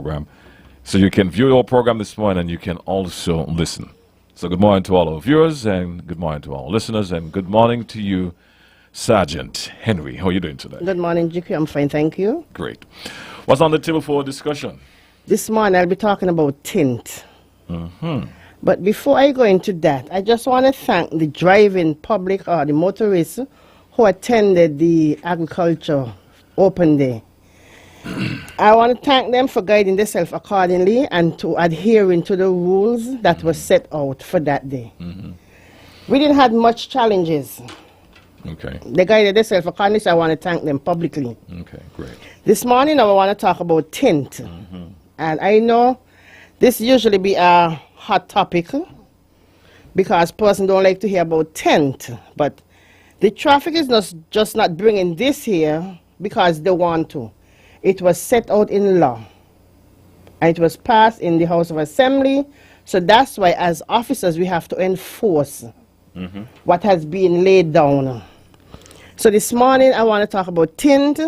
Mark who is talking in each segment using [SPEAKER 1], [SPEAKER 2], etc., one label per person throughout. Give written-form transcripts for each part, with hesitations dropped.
[SPEAKER 1] program. So you can view our program this morning and you can also listen. So good morning to all our viewers and good morning to all listeners and good morning to you, Sergeant Henry. How are you doing today?
[SPEAKER 2] Good morning, GQ. I'm fine, thank you.
[SPEAKER 1] Great. What's on the table for discussion?
[SPEAKER 2] This morning I'll be talking about tint. But before I go into that, I just want to thank the driving public or the motorists who attended the agriculture open day. I want to thank them for guiding themselves accordingly and to adhering to the rules that were set out for that day. We didn't have much challenges.
[SPEAKER 1] Okay.
[SPEAKER 2] They guided themselves accordingly, so I want to thank them publicly.
[SPEAKER 1] Okay, great.
[SPEAKER 2] This morning I want to talk about tint. And I know this usually be a hot topic because person don't like to hear about tint. But the traffic is just not bringing this here because they want to. It was set out in law. And it was passed in the House of Assembly. So that's why as officers we have to enforce what has been laid down. So this morning I want to talk about tint.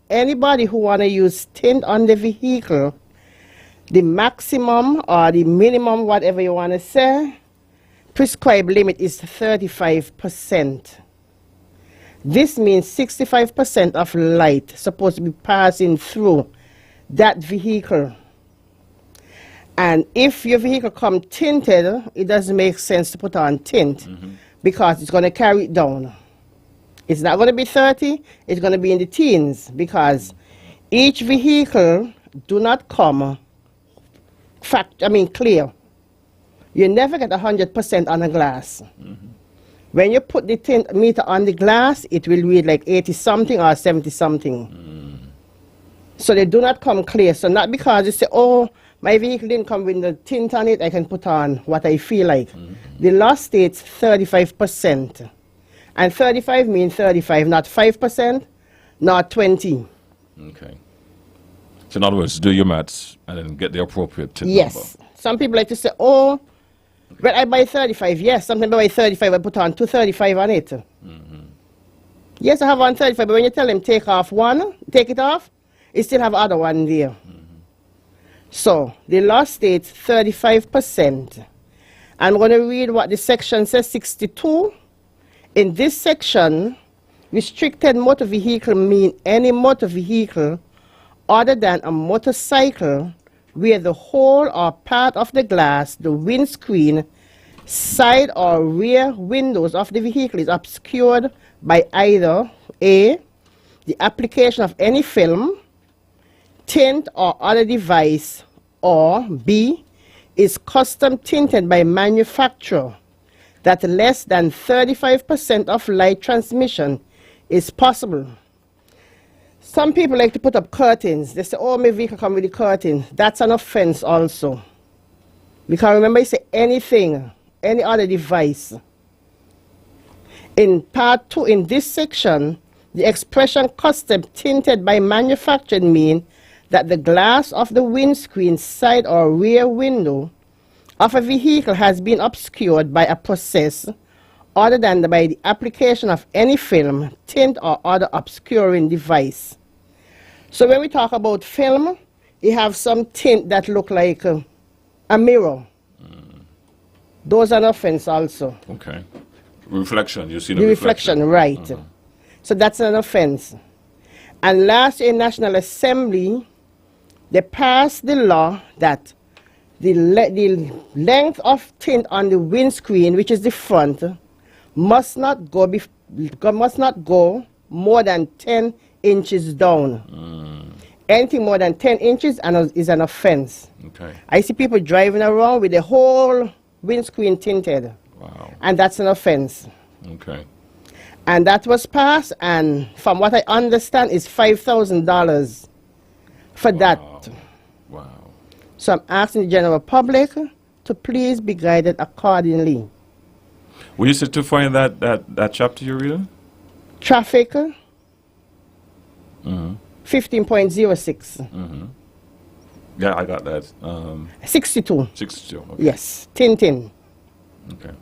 [SPEAKER 2] Anybody who want to use tint on the vehicle, the maximum or the minimum, whatever you want to say, prescribed limit is 35%. This means 65% of light supposed to be passing through that vehicle. And if your vehicle come tinted, it doesn't make sense to put on tint because it's going to carry it down. It's not going to be 30, it's going to be in the teens because each vehicle do not come clear. You never get 100% on a glass. When you put the tint meter on the glass, it will read like 80 something or 70 something. So they do not come clear. So not because you say, oh, my vehicle didn't come with the tint on it, I can put on what I feel like. The law states 35%. And 35 means 35, not 5%, not 20.
[SPEAKER 1] Okay. So in other words, do your maths and then get the appropriate tint
[SPEAKER 2] Yes.
[SPEAKER 1] number.
[SPEAKER 2] Some people like to say, oh, when I buy 35, yes. Sometimes I buy 35, I put on 235 on it. Yes, I have on 35, but when you tell them take off one, take it off, it still have other one there. So the law states 35%. I'm going to read what the section says, 62. In this section, restricted motor vehicle mean any motor vehicle other than a motorcycle where the whole or part of the glass, the windscreen, side or rear windows of the vehicle is obscured by either A, the application of any film, tint or other device, or B, is custom tinted by manufacturer that less than 35% of light transmission is possible. Some people like to put up curtains. They say, oh, my vehicle come with the curtain. That's an offense also. Because remember, you say anything, any other device. In part 2, in this section, the expression custom tinted by manufacturer mean that the glass of the windscreen side or rear window of a vehicle has been obscured by a process other than by the application of any film, tint, or other obscuring device. So when we talk about film, you have some tint that look like a mirror. Those are an offense also.
[SPEAKER 1] Okay. Reflection, you see
[SPEAKER 2] The reflection, right. So that's an offense. And last year in National Assembly, they passed the law that the length of tint on the windscreen, which is the front, must not go more than 10 inches down. Anything more than 10 inches is an offense.
[SPEAKER 1] Okay.
[SPEAKER 2] I see people driving around with the whole windscreen tinted.
[SPEAKER 1] Wow.
[SPEAKER 2] And that's an offense.
[SPEAKER 1] Okay.
[SPEAKER 2] And that was passed, and from what I understand, is $5,000 for that.
[SPEAKER 1] Wow.
[SPEAKER 2] So I'm asking the general public to please be guided accordingly.
[SPEAKER 1] Will you sit to find that chapter you're reading?
[SPEAKER 2] Traffic, 15.06.
[SPEAKER 1] Yeah, I got that.
[SPEAKER 2] 62.
[SPEAKER 1] 62. Okay.
[SPEAKER 2] Yes, Tintin.
[SPEAKER 1] Okay.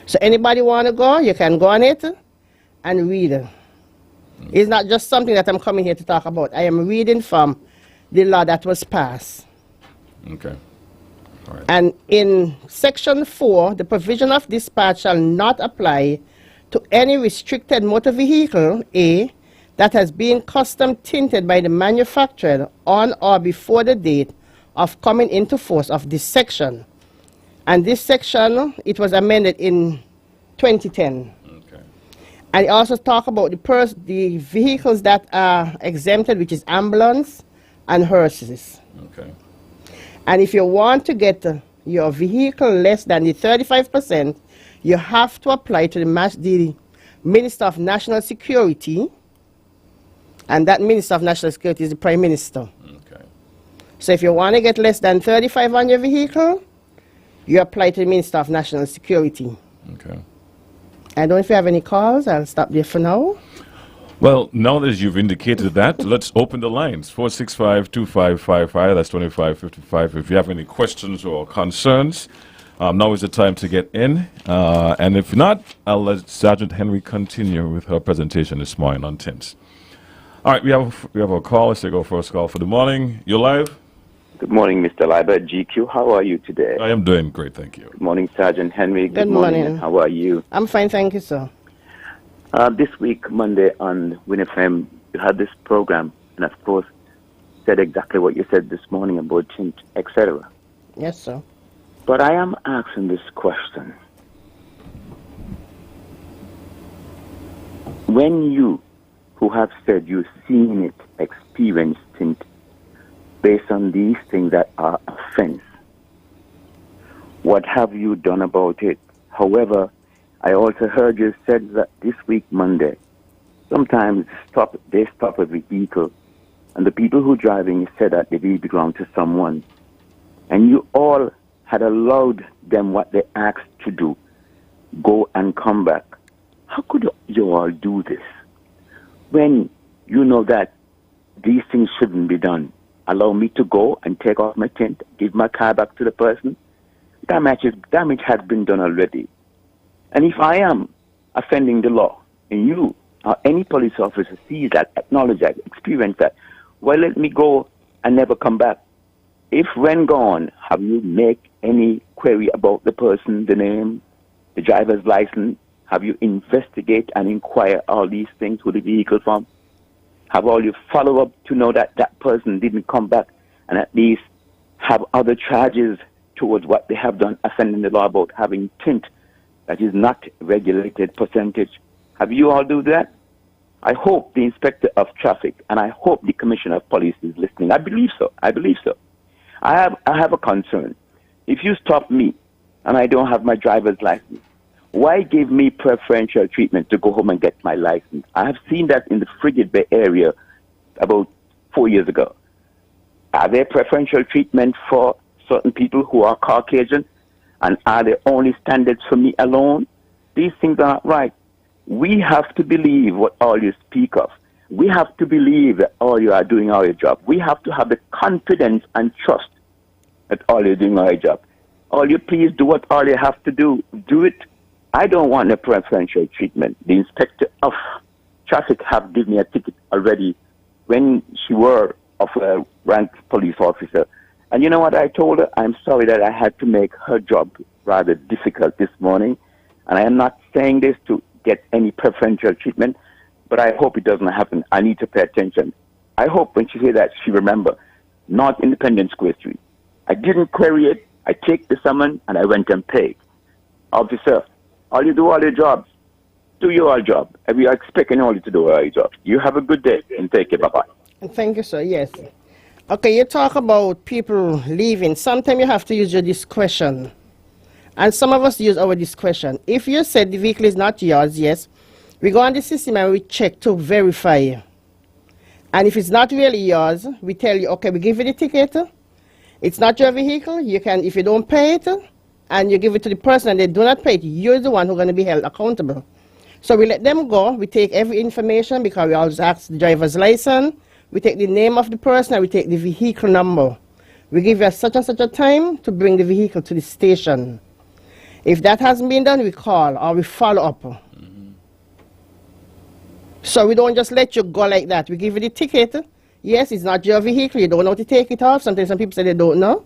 [SPEAKER 2] So anybody want to go, you can go on it and read. It's not just something that I'm coming here to talk about. I am reading from the law that was passed.
[SPEAKER 1] Okay. All right.
[SPEAKER 2] And in Section 4, the provision of dispatch shall not apply to any restricted motor vehicle, A, that has been custom tinted by the manufacturer on or before the date of coming into force of this section. And this section, it was amended in 2010.
[SPEAKER 1] Okay.
[SPEAKER 2] And it also talk about the vehicles that are exempted, which is ambulance and hearses.
[SPEAKER 1] Okay.
[SPEAKER 2] And if you want to get your vehicle less than the 35%, you have to apply to the Minister of National Security, and that Minister of National Security is the Prime Minister.
[SPEAKER 1] Okay.
[SPEAKER 2] So if you want to get less than 35 on your vehicle, you apply to the Minister of National Security.
[SPEAKER 1] Okay.
[SPEAKER 2] I don't know if you have any calls. I'll stop there for now.
[SPEAKER 1] Well, now that you've indicated that, let's open the lines. 465-2555, that's 2555. If you have any questions or concerns, now is the time to get in. And if not, I'll let Sergeant Henry continue with her presentation this morning on tints. All right, we have a call. Let's take our first call for the morning. You're live?
[SPEAKER 3] Good morning, Mr. Leiber. GQ, how are you today?
[SPEAKER 1] I am doing great, thank you.
[SPEAKER 3] Good morning, Sergeant Henry.
[SPEAKER 2] Good morning.
[SPEAKER 3] And how are you?
[SPEAKER 2] I'm fine, thank you, sir.
[SPEAKER 3] This week, Monday, on WinFM, you had this program, and of course, said exactly what you said this morning about tint, etc.
[SPEAKER 2] Yes, sir.
[SPEAKER 3] But I am asking this question. When you, who have said you've seen it, experienced tint, based on these things that are offense, what have you done about it? However, I also heard you said that this week, Monday, sometimes they stop a vehicle, and the people who are driving said that the vehicle belonged to someone, and you all had allowed them what they asked to do, go and come back. How could you all do this when you know that these things shouldn't be done? Allow me to go and take off my tint, give my car back to the person. Damage has been done already. And if I am offending the law, and you or any police officer sees that, acknowledge that, experience that, well, let me go and never come back. If when gone, have you make any query about the person, the name, the driver's license? Have you investigate and inquire all these things with the vehicle from? Have all you follow up to know that that person didn't come back and at least have other charges towards what they have done, offending the law about having tint that is not regulated percentage? Have you all do that? I hope the Inspector of Traffic and I hope the Commissioner of Police is listening. I believe so. I have a concern. If you stop me and I don't have my driver's license, why give me preferential treatment to go home and get my license? I have seen that in the Frigate Bay area about 4 years ago. Are there preferential treatment for certain people who are Caucasian? And are there only standards for me alone? These things are not right. We have to believe what all you speak of. We have to believe that all you are doing all your job. We have to have the confidence and trust that all you're doing all your job. All you please do what all you have to do. Do it. I don't want a preferential treatment. The Inspector of Traffic have given me a ticket already when she were of a ranked police officer. And you know what I told her? I'm sorry that I had to make her job rather difficult this morning. And I am not saying this to get any preferential treatment, but I hope it doesn't happen. I need to pay attention. I hope when she say that, she remember, North Independence Square Street. I didn't query it. I take the summon and I went and paid. Officer, all you do all your jobs. Do your job. And we are expecting all you to do all your job. You have a good day and take care. Bye-bye.
[SPEAKER 2] Thank you, sir. Yes. Okay, you talk about people leaving. Sometimes you have to use your discretion. And some of us use our discretion. If you said the vehicle is not yours, yes, we go on the system and we check to verify. And if it's not really yours, we tell you, okay, we give you the ticket. It's not your vehicle. You can, if you don't pay it, and you give it to the person and they do not pay it, you're the one who's going to be held accountable. So we let them go. We take every information because we always ask the driver's license. We take the name of the person and we take the vehicle number. We give you such and such a time to bring the vehicle to the station. If that hasn't been done, we call or we follow up. Mm-hmm. So we don't just let you go like that. We give you the ticket. Yes, it's not your vehicle. You don't know how to take it off. Sometimes some people say they don't know.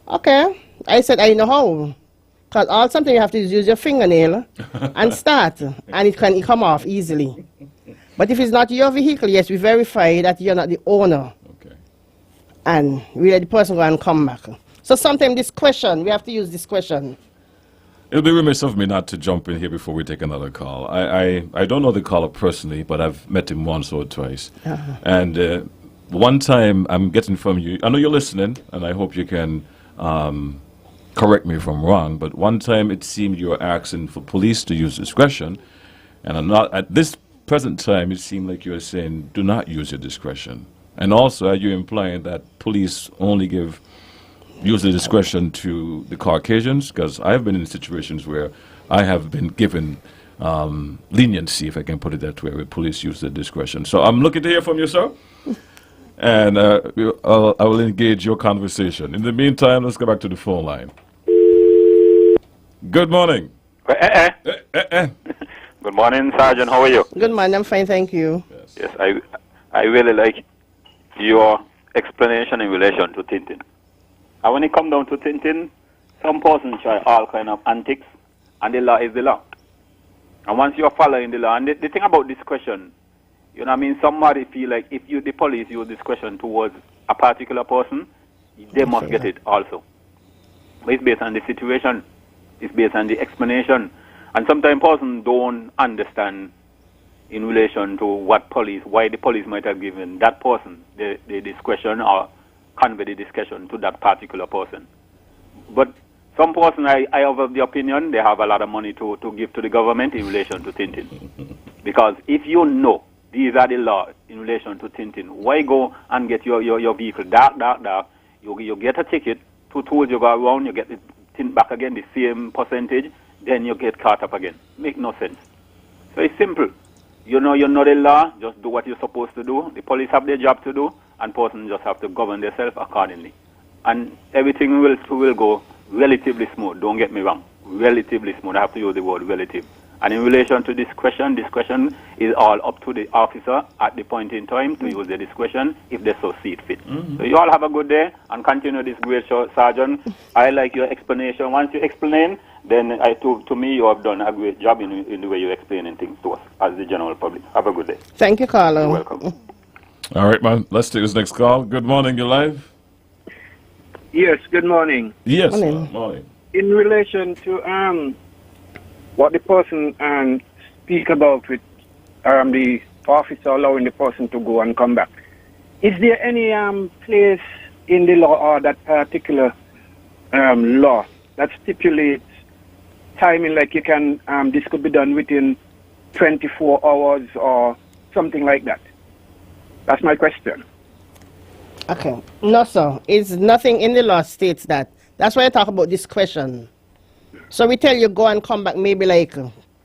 [SPEAKER 2] Okay. I said, I know how. Because all something you have to do is use your fingernail and start, and it can come off easily. But if it's not your vehicle, yes, we verify that you're not the owner.
[SPEAKER 1] Okay.
[SPEAKER 2] And we let the person go and come back. So sometimes discretion, we have to use discretion.
[SPEAKER 1] It'll be remiss of me not to jump in here before we take another call. I don't know the caller personally, but I've met him once or twice. And one time I'm getting from you, I know you're listening, and I hope you can correct me if I'm wrong, but one time it seemed you were asking for police to use discretion, and I'm not, at this present time, it seemed like you were saying, do not use your discretion. And also, are you implying that police only use the discretion to the Caucasians? Because I've been in situations where I have been given leniency, if I can put it that way, where police use their discretion. So I'm looking to hear from you, sir. And I will engage your conversation. In the meantime, let's go back to the phone line. Good morning.
[SPEAKER 4] Good morning, Sergeant. How are you?
[SPEAKER 2] Good man, I'm fine, thank you.
[SPEAKER 4] Yes, I really like your explanation in relation to Tintin. And when it comes down to Tintin, some persons try all kind of antics, and the law is the law. And once you're following the law, and the thing about discretion, you know what I mean, somebody feel like if the police use discretion towards a particular person, they must get it also. But it's based on the situation, it's based on the explanation. And sometimes persons don't understand in relation to why the police might have given that person the discretion or convey the discretion to that particular person. But some person, I have the opinion, they have a lot of money to give to the government in relation to Tintin. Because if you know these are the laws in relation to Tintin, why go and get your vehicle dark? You get a ticket, 2 tools you go around, you get the tint back again, the same percentage, then you get caught up again. Make no sense. So it's simple. You know the law, just do what you're supposed to do. The police have their job to do, and persons just have to govern themselves accordingly. And everything will go relatively smooth. Don't get me wrong. Relatively smooth. I have to use the word relative. And in relation to discretion is all up to the officer at the point in time to use their discretion if they so see it fit. So you all have a good day and continue this great show, Sergeant. I like your explanation. Once you explain, then to me you have done a great job in the way you're explaining things to us as the general public. Have a good day.
[SPEAKER 2] Thank you, Carlo.
[SPEAKER 4] You're welcome.
[SPEAKER 1] All right, man. Let's take this next call. Good morning. You're live.
[SPEAKER 5] Yes, good morning.
[SPEAKER 1] Yes.
[SPEAKER 2] Morning.
[SPEAKER 1] Morning.
[SPEAKER 5] In relation to what the person speak about with the officer allowing the person to go and come back, is there any place in the law or that particular law that stipulates timing, like you can this could be done within 24 hours or something like that? That's my question.
[SPEAKER 2] Okay. No, sir. It's nothing in the law states that. That's why I talk about discretion. So we tell you go and come back maybe like,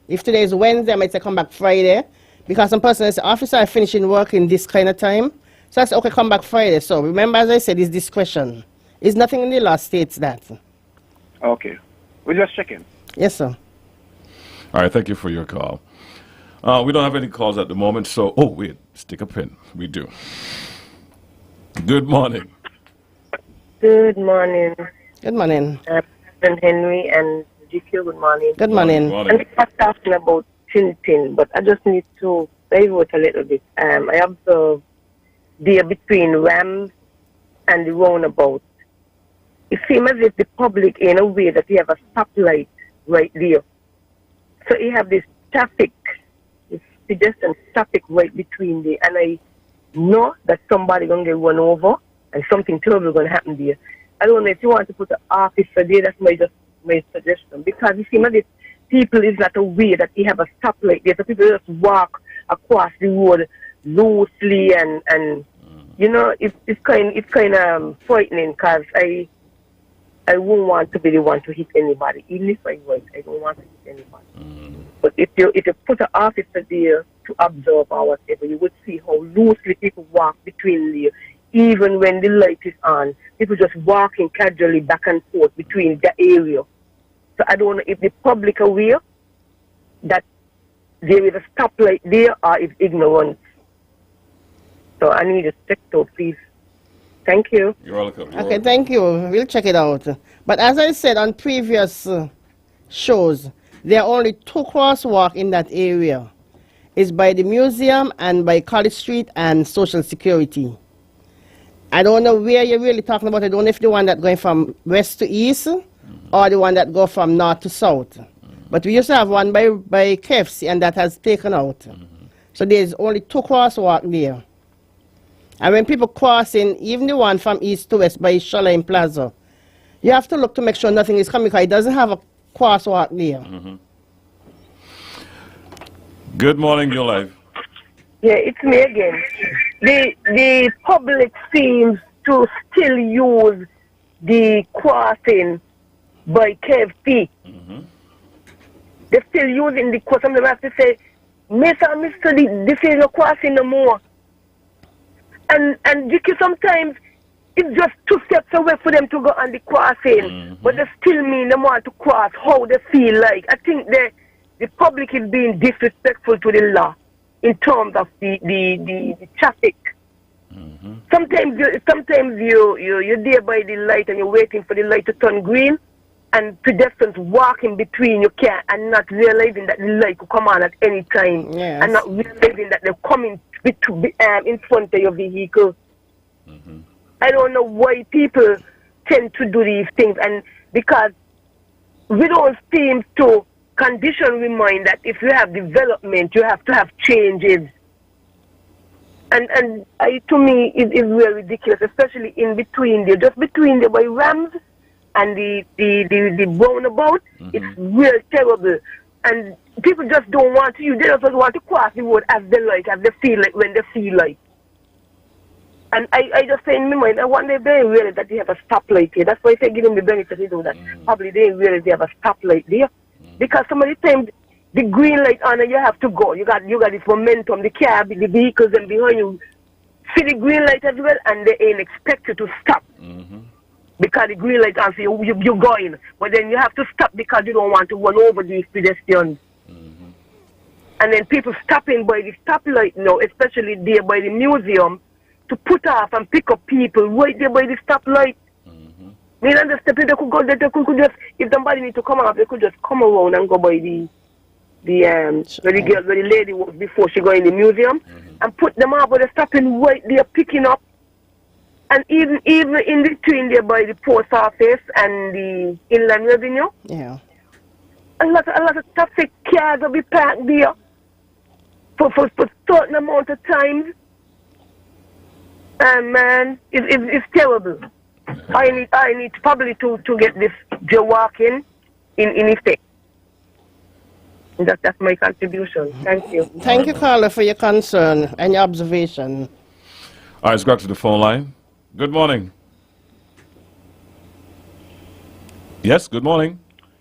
[SPEAKER 2] if today is Wednesday, I might say come back Friday. Because some person says, officer, I finishing work in this kind of time. So I say, okay, come back Friday. So remember, as I said, it's discretion. It's nothing in the law states that.
[SPEAKER 5] Okay. We're just checking.
[SPEAKER 2] Yes, sir.
[SPEAKER 1] All right. Thank you for your call. We don't have any calls at the moment, so... Oh, wait. Stick a pin. We do. Good morning.
[SPEAKER 6] Good morning,
[SPEAKER 2] Good morning.
[SPEAKER 6] President Henry and GQ. Good morning.
[SPEAKER 2] Good morning.
[SPEAKER 1] Morning.
[SPEAKER 6] I'm not talking about Tintin, but I just need to divert a little bit. I observed there between Rams and the roundabout. It seems as if the public, in a way, that you have a stoplight right there. So you have this traffic, this pedestrian traffic right between there, and I know that somebody going to get run over and something terrible going to happen there. I don't know if you want to put an officer there, that's my suggestion. Because it seems as if people is not aware that you have a stoplight there, so people just walk across the road loosely and you know, it's kind of frightening because I won't want to be the one to hit anybody. Even if I was, I don't want to hit anybody. But if you put an officer there to observe or whatever, you would see how loosely people walk between there. Even when the light is on, people just walking casually back and forth between the area. So I don't know if the public aware that there is a stoplight there or if ignorance. So I need a check out, please. Thank you.
[SPEAKER 1] You're welcome. You're
[SPEAKER 2] Okay,
[SPEAKER 1] welcome.
[SPEAKER 2] thank you. We'll check it out. But as I said on previous shows, there are only two crosswalks in that area. It's by the museum and by College Street and Social Security. I don't know where you're really talking about. I don't know if the one that going from west to east or the one that go from north to south. But we used to have one by KFC and that has taken out. So there's only two crosswalks there. And when people crossing, even the one from east to west by Shalane Plaza, you have to look to make sure nothing is coming because it doesn't have a crosswalk there.
[SPEAKER 1] Good morning, you're live.
[SPEAKER 6] Yeah, it's me again. The public seems to still use the crossing by KFC. They're still using the crossing. They have to say, Mr. This is no crossing no more. And sometimes it's just 2 steps away for them to go on the crossing. But they still mean they want to cross how they feel like. I think the public is being disrespectful to the law in terms of the traffic. Sometimes you're there by the light and you're waiting for the light to turn green, and pedestrians walking between your car and not realizing that the light will come on at any time,
[SPEAKER 2] Yes.
[SPEAKER 6] and not realizing that they're coming in front of your vehicle. I don't know why people tend to do these things, and because we don't seem to condition we mind that if you have development, you have to have changes. And to me, it is really ridiculous, especially in between there, just between the by Rams and the roundabout. It's real terrible. And people just don't want to use, they just want to cross the road as they like, as they feel like, when they feel like. And I just say in my mind, I wonder if they realize that they have a stoplight here. That's why I say give them the benefit, you know, that probably they realize they have a stoplight there. Because some of the times, the green light on and you have to go. You got this momentum, the car, the vehicles and behind you see the green light as well, and they ain't expect you to stop. Because the green light on, so you're going. But then you have to stop because you don't want to run over these pedestrians. And then people stopping by the stoplight now, especially there by the museum, to put off and pick up people right there by the stoplight. I mean, understand, they could go there, they could just, if somebody need to come off, they could just come around and go by where the lady was before she go in the museum, and put them out, but they're stopping right there, picking up. And even in between there by the post office and the Inland Revenue,
[SPEAKER 2] Yeah.
[SPEAKER 6] a lot of traffic cars will be parked there for certain amount of times. And man, it's terrible. I need probably to get this jaywalking in effect. That's my contribution. Thank you.
[SPEAKER 2] Thank you, Carla, for your concern and your observation.
[SPEAKER 1] All right, let's go to the phone line. Good morning. Yes, good morning.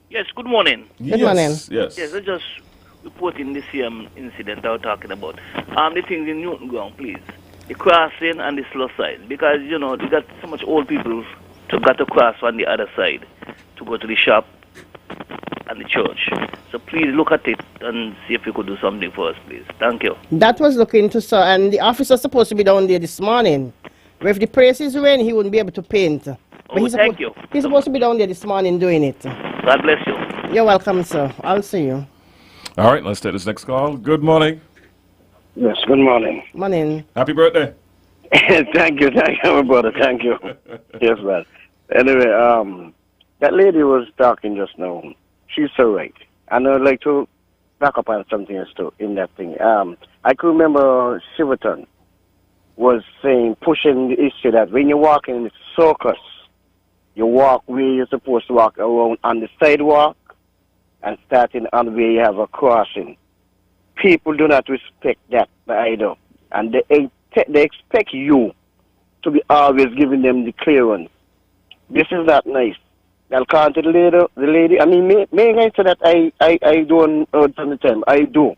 [SPEAKER 7] Yes, good morning.
[SPEAKER 2] Good morning.
[SPEAKER 1] Yes.
[SPEAKER 7] Yes, I just reporting this incident I was talking about. The things in Newton Ground, please. The crossing and the slow side. Because, you know, they got so much old people got to cross on the other side to go to the shop and the church. So please look at it and see if you could do something for us, please. Thank you.
[SPEAKER 2] That was looking to, sir, and the officer's supposed to be down there this morning. But if the place is raining, he wouldn't be able to paint. But
[SPEAKER 7] thank you.
[SPEAKER 2] He's supposed to be down there this morning doing it.
[SPEAKER 7] God bless you.
[SPEAKER 2] You're welcome, sir. I'll see you.
[SPEAKER 1] All right, let's take this next call. Good morning.
[SPEAKER 8] Yes, good morning.
[SPEAKER 2] Morning.
[SPEAKER 1] Happy birthday.
[SPEAKER 8] Thank you, my brother. Thank you. Yes, man. Anyway, that lady was talking just now. She's so right. And I'd like to back up on something else too in that thing. I could remember Silverton was saying, pushing the issue that when you walk in the circus, you walk where you're supposed to walk around on the sidewalk and starting on where you have a crossing. People do not respect that either. And they expect you to be always giving them the clearance. This is not nice. I'll come to the lady. I mean, may I say that I don't all the time. I do.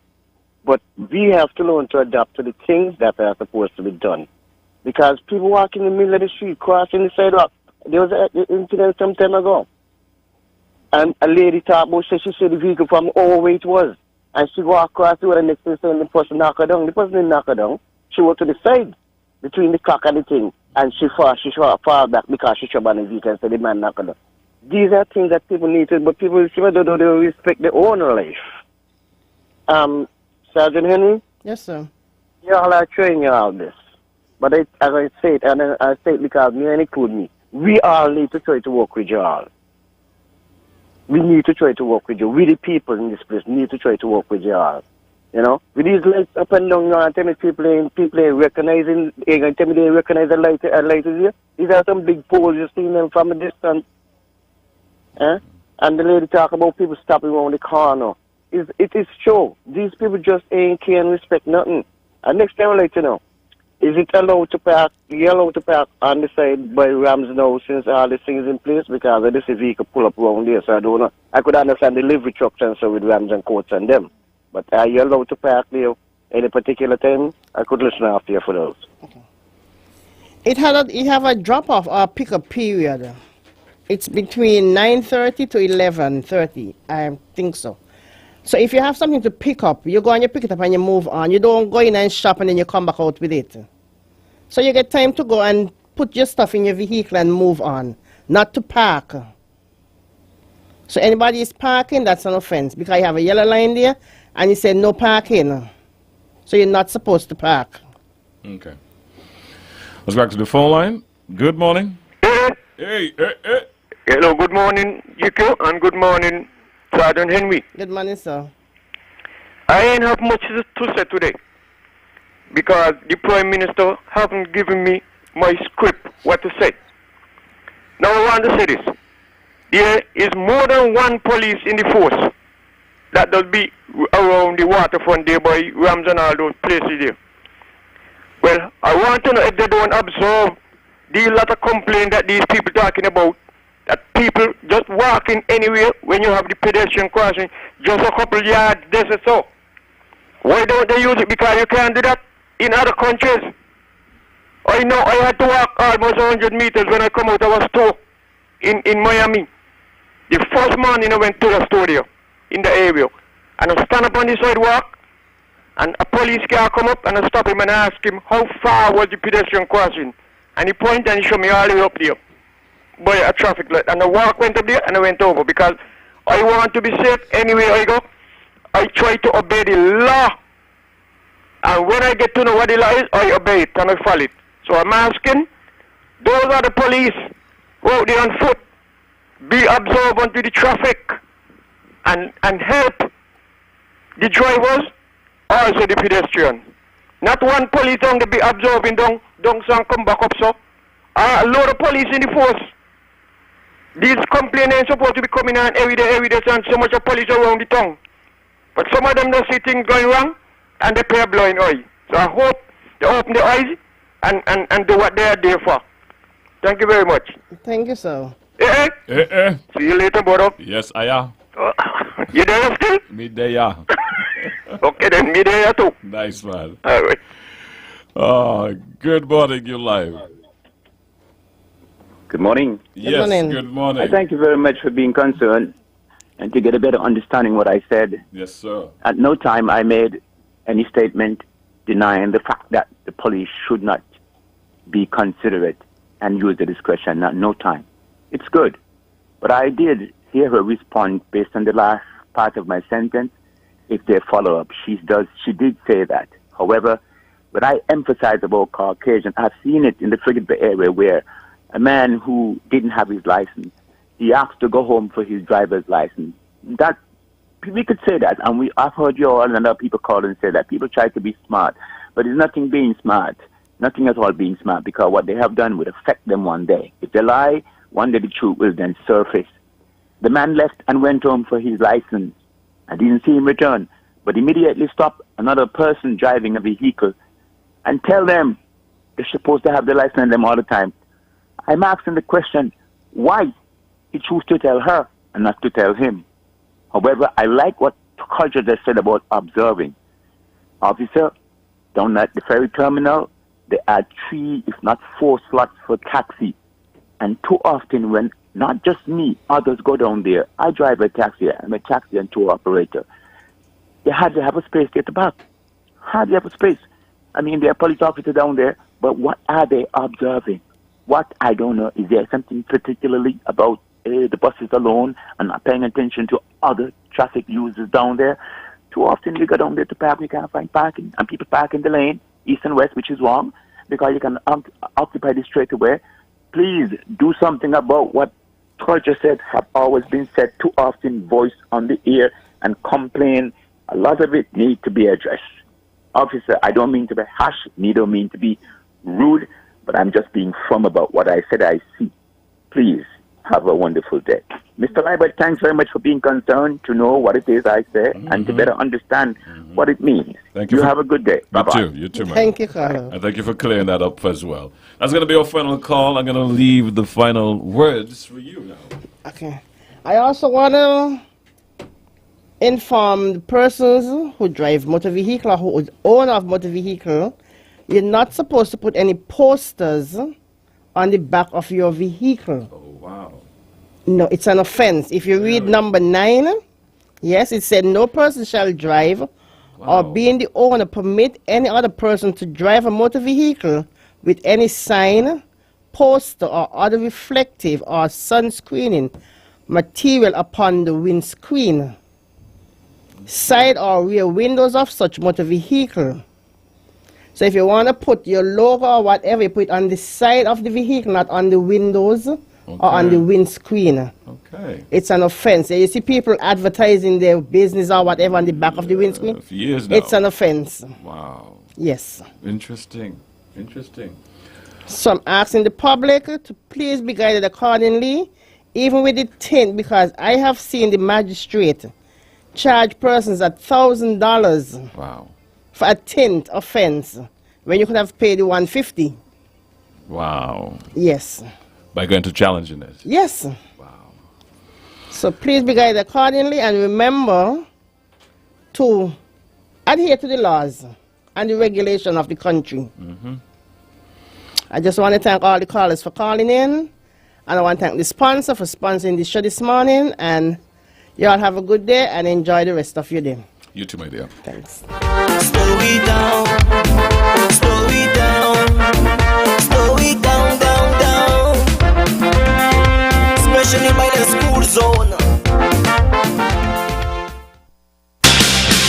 [SPEAKER 8] But we have to learn to adapt to the things that are supposed to be done. Because people walk in the middle of the street, crossing the sidewalk. There was an incident some time ago. And a lady talked about, she said the vehicle from where it was. And she walked across the road and next thing the person knocked her down. The person didn't knock her down. She went to the side between the clock and the thing. and she fall back because she shot on the vehicle and said the man not gonna. These are things that people need to, but people don't respect their own life. Sergeant Henry?
[SPEAKER 2] Yes, sir.
[SPEAKER 8] Y'all are training you all this. But as I say it, and I say it because me and include me, we all need to try to work with y'all. We need to try to work with you. We the people in this place need to try to work with y'all. You know? With these lights up and down, and tell me people ain't recognizing, and tell me they recognize the light is here. These are some big poles, you see them from a distance. And the lady talk about people stopping around the corner. It is true. These people just ain't care and respect nothing. And next time I'd like to know, is it allowed to park, allowed to park on the side by Rams now since all these things in place? Because I just see vehicle pull up around there, so I don't know. I could understand the livery trucks and so with Rams and coats and them. But are you allowed to park there any particular time? I could listen after you for those.
[SPEAKER 2] Okay. It have a drop-off or pick-up period. It's between 9:30 to 11:30. I think so. So if you have something to pick up, you go and you pick it up and you move on. You don't go in and shop and then you come back out with it. So you get time to go and put your stuff in your vehicle and move on, not to park. So anybody is parking, that's an offense because you have a yellow line there and you say no parking. So you're not supposed to park.
[SPEAKER 1] Okay. Let's go back to the phone line. Good morning. Hey.
[SPEAKER 9] Hello, good morning, Yiko, and good morning, Sergeant Henry.
[SPEAKER 2] Good morning, sir.
[SPEAKER 9] I ain't have much to say today because the Prime Minister haven't given me my script what to say. Now I want to say this. There is more than one police in the force that does be around the waterfront there by Rams and all those places there. Well, I want to know if they don't observe the lot of complaint that these people talking about, that people just walking anywhere when you have the pedestrian crossing just a couple yards, this or so. Why don't they use it? Because you can't do that in other countries. I know I had to walk almost 100 meters when I come out of a store in Miami. The first morning I went to the store there, in the area, and I stand up on the sidewalk, and a police car come up, and I stop him and I ask him how far was the pedestrian crossing. And he pointed and he showed me all the way up there by a traffic light. And I went up there and I went over because I want to be safe anywhere I go. I try to obey the law. And when I get to know what the law is, I obey it and I follow it. So I'm asking, those are the police who out there on foot. Be observant to the traffic and help the drivers, also the pedestrian. Not one police down to be observing down and come back up, so. A lot of police in the force. These complaints ain't supposed to be coming on every day, and so much of police around the town. But some of them don't see things going wrong, and they pay a blind eye. So I hope they open their eyes and do what they are there for. Thank you very much.
[SPEAKER 2] Thank you, sir.
[SPEAKER 9] See you later, brother.
[SPEAKER 1] Yes, I am.
[SPEAKER 9] You there still?
[SPEAKER 1] Me there, yeah.
[SPEAKER 9] Okay, then me there too.
[SPEAKER 1] Nice, man.
[SPEAKER 9] All right.
[SPEAKER 1] Good morning, you live.
[SPEAKER 3] Good morning.
[SPEAKER 1] Yes,
[SPEAKER 2] morning.
[SPEAKER 1] good morning.
[SPEAKER 3] I thank you very much for being concerned and to get a better understanding what I said.
[SPEAKER 1] Yes, sir.
[SPEAKER 3] At no time I made any statement denying the fact that the police should not be considerate and use the discretion. At no time. It's good. But I did hear her respond based on the last part of my sentence. If they follow up, she did say that. However, when I emphasize about Caucasian, I've seen it in the Frigate Bay area where a man who didn't have his license, he asked to go home for his driver's license. That we could say that, and I've heard you all and other people call and say that. People try to be smart, but it's nothing being smart, nothing at all being smart, because what they have done would affect them one day. If they lie, one day the truth will then surface. The man left and went home for his license. I didn't see him return, but immediately stopped another person driving a vehicle and tell them they're supposed to have the license on them all the time. I'm asking the question, why he chose to tell her and not to tell him? However, I like what Culture just said about observing. Officer, down at the ferry terminal, there are 3, if not 4 slots for taxi. And too often when not just me, others go down there. I drive a taxi. I'm a taxi and tour operator. They hardly have a space at the back. Hardly have a space. I mean, there are police officers down there, But what are they observing? What, I don't know. Is there something particularly about the buses alone and not paying attention to other traffic users down there? Too often we go down there to park, we can't find parking, and people park in the lane, east and west, which is wrong, because you can occupy the straightaway. Please do something about what culture said have always been said too often, voice on the ear and complain. A lot of it needs to be addressed. Officer, I don't mean to be harsh, neither mean to be rude, but I'm just being firm about what I said I see. Please have a wonderful day. Mr. Liebert, thanks very much for being concerned to know what it is I say and to better understand what it means.
[SPEAKER 1] Thank
[SPEAKER 3] you
[SPEAKER 1] you.
[SPEAKER 3] Have a good day. Bye-bye.
[SPEAKER 1] You too, man.
[SPEAKER 2] Thank you, Carlo.
[SPEAKER 1] And thank you for clearing that up as well. That's going to be our final call. I'm going to leave the final words for you now.
[SPEAKER 2] Okay. I also want to inform the persons who drive motor vehicle or who is owner of motor vehicle, you're not supposed to put any posters on the back of your vehicle.
[SPEAKER 1] Oh, wow.
[SPEAKER 2] No, it's an offense. If you read number 9, yes, it said no person shall drive or being the owner permit any other person to drive a motor vehicle with any sign, poster, or other reflective or sunscreening material upon the windscreen, side or rear windows of such motor vehicle. So if you want to put your logo or whatever, you put it on the side of the vehicle, not on the windows or on the windscreen.
[SPEAKER 1] Okay.
[SPEAKER 2] It's an offense. You see people advertising their business or whatever on the back of the windscreen.
[SPEAKER 1] For years now.
[SPEAKER 2] It's an offense.
[SPEAKER 1] Wow.
[SPEAKER 2] Yes.
[SPEAKER 1] Interesting. Interesting.
[SPEAKER 2] So I'm asking the public to please be guided accordingly, even with the tint, because I have seen the magistrate charge persons $1,000
[SPEAKER 1] Wow.
[SPEAKER 2] for a tint offense when you could have paid the $150.
[SPEAKER 1] Wow.
[SPEAKER 2] Yes.
[SPEAKER 1] By going to challenging it.
[SPEAKER 2] Yes.
[SPEAKER 1] Wow.
[SPEAKER 2] So please be guided accordingly, and remember to adhere to the laws and the regulation of the country. I just want to thank all the callers for calling in, and I want to thank the sponsor for sponsoring the show this morning, and you all have a good day and enjoy the rest of your day.
[SPEAKER 1] You too, my dear.
[SPEAKER 2] Thanks.
[SPEAKER 10] Slow it down, slow it down, slow it down, down, down. Especially by the school zone.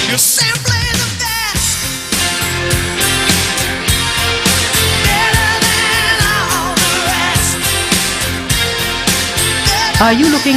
[SPEAKER 10] You're simply the best, better than all the rest.
[SPEAKER 11] Are you looking